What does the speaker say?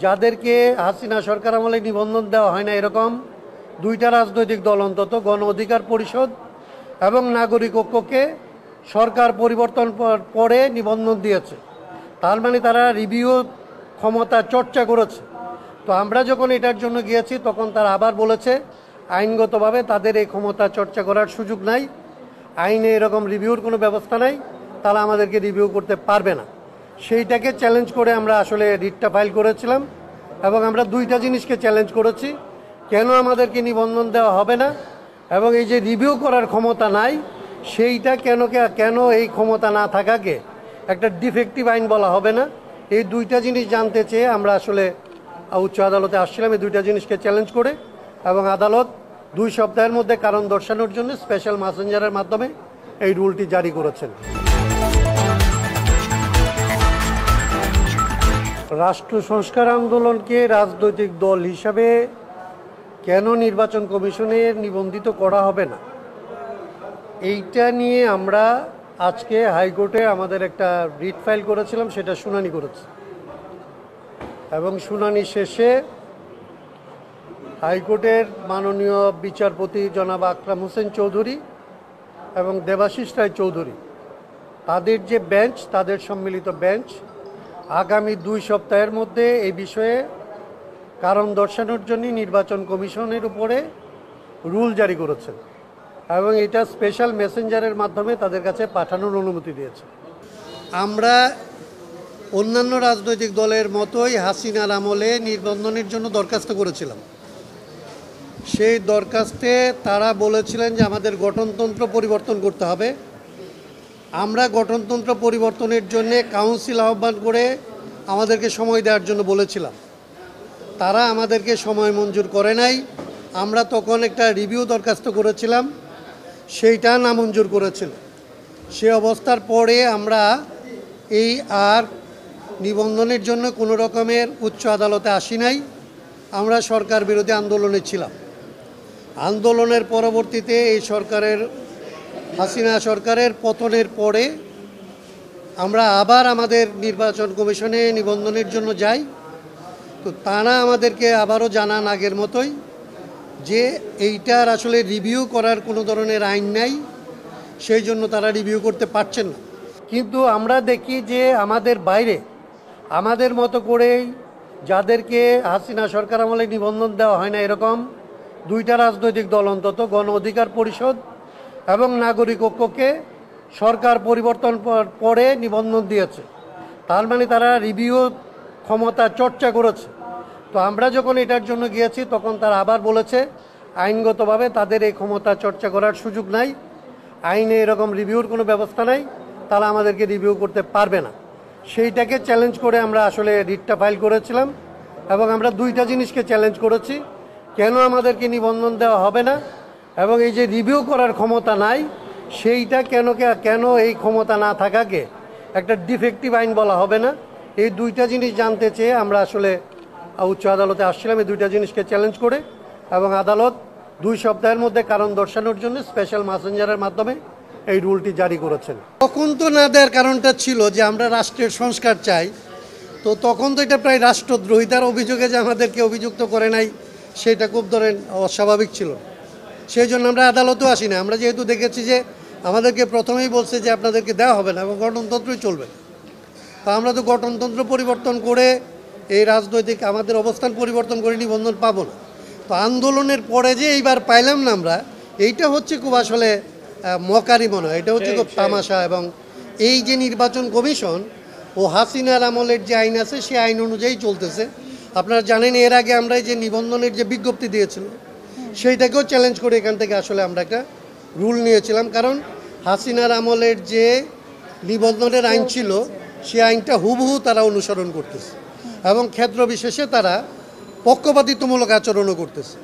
যাদেরকে হাসিনা সরকার আমলে নিবন্ধন দেওয়া হয় না এরকম দুইটা রাজনৈতিক দল অন্তত গণ অধিকার পরিষদ এবং নাগরিক ঐক্যকে সরকার পরিবর্তন পরে নিবন্ধন দিয়েছে। তার মানে তারা রিভিউ ক্ষমতা চর্চা করেছে। তো আমরা যখন এটার জন্য গিয়েছি তখন তারা আবার বলেছে আইনগতভাবে তাদের এই ক্ষমতা চর্চা করার সুযোগ নাই, আইনে এরকম রিভিউর কোনো ব্যবস্থা নাই, তারা আমাদেরকে রিভিউ করতে পারবে না। সেইটাকে চ্যালেঞ্জ করে আমরা আসলে রিটটা ফাইল করেছিলাম এবং আমরা দুইটা জিনিসকে চ্যালেঞ্জ করেছি, কেন আমাদেরকে নিবন্ধন দেওয়া হবে না এবং এই যে রিভিউ করার ক্ষমতা নাই সেইটা কেন এই ক্ষমতা না থাকাকে একটা ডিফেক্টিভ আইন বলা হবে না। এই দুইটা জিনিস জানতে চেয়ে আমরা আসলে উচ্চ আদালতে আসছিলাম এই দুইটা জিনিসকে চ্যালেঞ্জ করে, এবং আদালত 2 সপ্তাহের মধ্যে কারণ দর্শানোর জন্য স্পেশাল মেসেঞ্জারের মাধ্যমে এই রুলটি জারি করেছেন। রাষ্ট্র সংস্কার আন্দোলনকে রাজনৈতিক দল হিসাবে কেন নির্বাচন কমিশনে নিবন্ধিত করা হবে না, এইটা নিয়ে আমরা আজকে হাইকোর্টে আমাদের একটা রিট ফাইল করেছিলাম, সেটা শুনানি করেছি এবং শুনানি শেষে হাইকোর্টের মাননীয় বিচারপতি জনাব আকরাম হোসেন চৌধুরী এবং দেবাশিস রায় চৌধুরী তাদের যে বেঞ্চ, তাদের সম্মিলিত বেঞ্চ আগামী 2 সপ্তাহের মধ্যে এই বিষয়ে কারণ দর্শানোর জন্য নির্বাচন কমিশনের উপরে রুল জারি করেছেন এবং এটা স্পেশাল মেসেঞ্জারের মাধ্যমে তাদের কাছে পাঠানোর অনুমতি দিয়েছে। আমরা অন্যান্য রাজনৈতিক দলের মতোই হাসিনার আমলে নিবন্ধনের জন্য দরখাস্ত করেছিলাম। সেই দরখাস্তে তারা বলেছিলেন যে আমাদের গঠনতন্ত্র পরিবর্তন করতে হবে। আমরা গঠনতন্ত্র পরিবর্তনের জন্য কাউন্সিল আহ্বান করে আমাদেরকে সময় দেওয়ার জন্য বলেছিলাম, তারা আমাদেরকে সময় মঞ্জুর করে নাই। আমরা তখন একটা রিভিউ দরখাস্ত করেছিলাম, সেইটা নামঞ্জুর করেছিল। সে অবস্থার পরে আমরা এই আর নিবন্ধনের জন্য কোনো রকমের উচ্চ আদালতে আসি নাই। আমরা সরকার বিরোধী আন্দোলনে ছিলাম। আন্দোলনের পরবর্তীতে এই হাসিনা সরকারের পতনের পরে আমরা আবার আমাদের নির্বাচন কমিশনে নিবন্ধনের জন্য যাই। তো তারা আমাদেরকে আবারও জানান আগের মতোই যে এইটার আসলে রিভিউ করার কোনো ধরনের আইন নাই, সেই জন্য তারা রিভিউ করতে পারছেন না। কিন্তু আমরা দেখি যে আমাদের বাইরে আমাদের মতো করেই যাদেরকে হাসিনা সরকার আমলে নিবন্ধন দেওয়া হয় না এরকম দুইটা রাজনৈতিক দল অন্তত গণ অধিকার পরিষদ এবং নাগরিক ঐক্যকে সরকার পরিবর্তন পরে নিবন্ধন দিয়েছে। তার মানে তারা রিভিউ ক্ষমতা চর্চা করেছে। তো আমরা যখন এটার জন্য গিয়েছি তখন তারা আবার বলেছে আইনগতভাবে তাদের এই ক্ষমতা চর্চা করার সুযোগ নাই, আইনে এরকম রিভিউর কোনো ব্যবস্থা নাই, তারা আমাদেরকে রিভিউ করতে পারবে না। সেইটাকে চ্যালেঞ্জ করে আমরা আসলে রিটটা ফাইল করেছিলাম এবং আমরা দুইটা জিনিসকে চ্যালেঞ্জ করেছি, কেন আমাদেরকে নিবন্ধন দেওয়া হবে না এবং এই যে রিভিউ করার ক্ষমতা নাই সেইটা কেন এই ক্ষমতা না থাকাকে একটা ডিফেক্টিভ আইন বলা হবে না। এই দুইটা জিনিস জানতে চেয়ে আমরা আসলে উচ্চ আদালতে আসছিলাম এই দুইটা জিনিসকে চ্যালেঞ্জ করে, এবং আদালত 2 সপ্তাহের মধ্যে কারণ দর্শানোর জন্য স্পেশাল মেসেঞ্জারের মাধ্যমে এই রুলটি জারি করেছেন। তখন তো না দেওয়ার কারণটা ছিল যে আমরা রাষ্ট্রের সংস্কার চাই। তো তখন তো এটা প্রায় রাষ্ট্রদ্রোহিতার অভিযোগে যে আমাদেরকে অভিযুক্ত করে নাই, সেটা খুব অস্বাভাবিক ছিল। সেই জন্য আমরা আদালতেও আসি না। আমরা যেহেতু দেখেছি যে আমাদেরকে প্রথমেই বলছে যে আপনাদেরকে দেওয়া হবে না এবং গঠনতন্ত্রই চলবে, তা আমরা তো গঠনতন্ত্র পরিবর্তন করে এই রাজনৈতিক আমাদের অবস্থান পরিবর্তন করে নিবন্ধন পাবো না। তো আন্দোলনের পরে যে এইবার পাইলাম না আমরা, এইটা হচ্ছে খুব আসলে মকারি মনে হয়, এটা হচ্ছে খুব তামাশা। এবং এই যে নির্বাচন কমিশন ও হাসিনার আমলের যে আইন আছে সেই আইন অনুযায়ী চলতেছে। আপনারা জানেন এর আগে আমরা এই যে নিবন্ধনের যে বিজ্ঞপ্তি দিয়েছিল সেইটাকেও চ্যালেঞ্জ করে এখান থেকে আসলে আমরা একটা রুল নিয়েছিলাম, কারণ হাসিনার আমলের যে নিবন্ধনের আইন ছিল সেই আইনটা হুবহু তারা অনুসরণ করতেছে এবং ক্ষেত্র বিশেষে তারা পক্ষপাতিত্বমূলক আচরণও করতেছে।